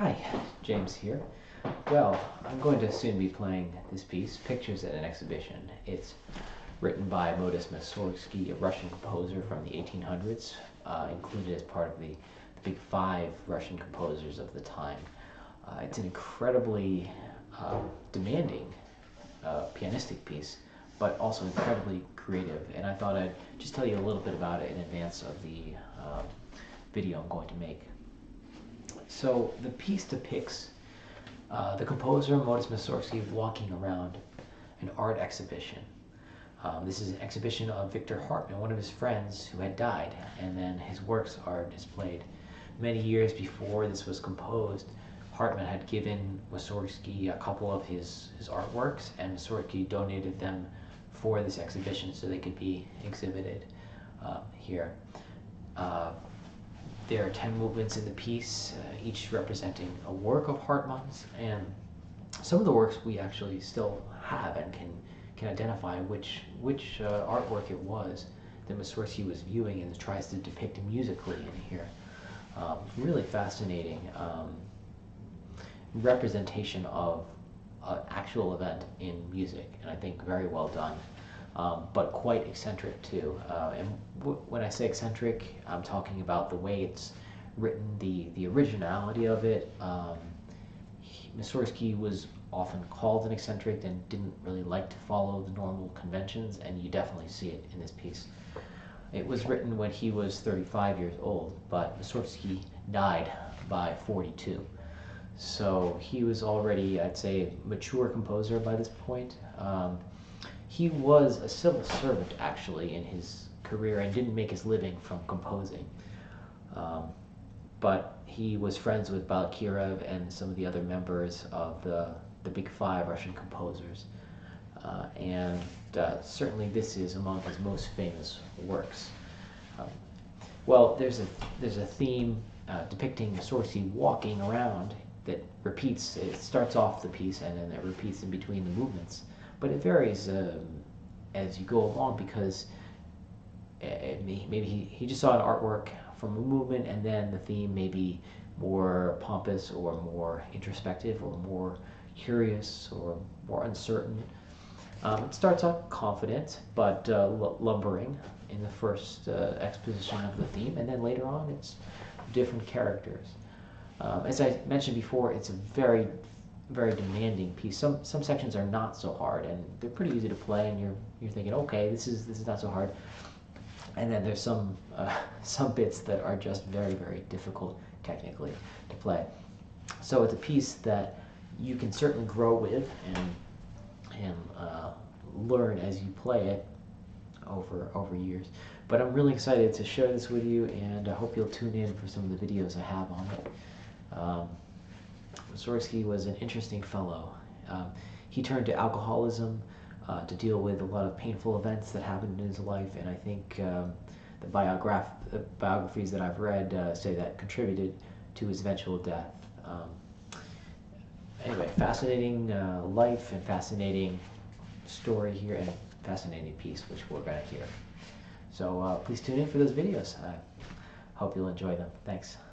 Hi, James here. Well, I'm going to soon be playing this piece, Pictures at an Exhibition. It's written by Mussorgsky, a Russian composer from the 1800s, included as part of the big five Russian composers of the time. It's an incredibly demanding pianistic piece, but also incredibly creative, and I thought I'd just tell you a little bit about it in advance of the video I'm going to make. So the piece depicts the composer Modest Mussorgsky walking around an art exhibition. This is an exhibition of Victor Hartmann, one of his friends who had died, and then his works are displayed. Many years before this was composed, Hartmann had given Mussorgsky a couple of his artworks, and Mussorgsky donated them for this exhibition so they could be exhibited here. There are 10 movements in the piece, each representing a work of Hartmann's, and some of the works we actually still have and can identify which artwork it was that Mussorgsky was viewing and tries to depict musically in here. Really fascinating representation of an actual event in music, and I think very well done. But quite eccentric too. And when I say eccentric, I'm talking about the way it's written, the originality of it. Mussorgsky was often called an eccentric and didn't really like to follow the normal conventions, and you definitely see it in this piece. It was written when he was 35 years old, but Mussorgsky died by 42. So he was already, I'd say, a mature composer by this point. He was a civil servant, actually, in his career and didn't make his living from composing. But he was friends with Balakirev and some of the other members of the big five Russian composers. And certainly this is among his most famous works. Well, there's a theme depicting Mussorgsky walking around that repeats. It starts off the piece and then it repeats in between the movements. But it varies as you go along, because maybe he just saw an artwork from a movement, and then the theme may be more pompous or more introspective or more curious or more uncertain. It starts off confident but lumbering in the first exposition of the theme, and then later on it's different characters. As I mentioned before, it's a very demanding piece. Some sections are not so hard, and they're pretty easy to play, and you're thinking, okay, this is not so hard. And then there's some bits that are just very difficult technically to play. So it's a piece that you can certainly grow with and learn as you play it over years. But I'm really excited to share this with you, and I hope you'll tune in for some of the videos I have on it. Mussorgsky was an interesting fellow. He turned to alcoholism to deal with a lot of painful events that happened in his life, and I think the biographies that I've read say that contributed to his eventual death. Anyway, fascinating life and fascinating story here, and fascinating piece which we're going to hear. So please tune in for those videos. I hope you'll enjoy them. Thanks.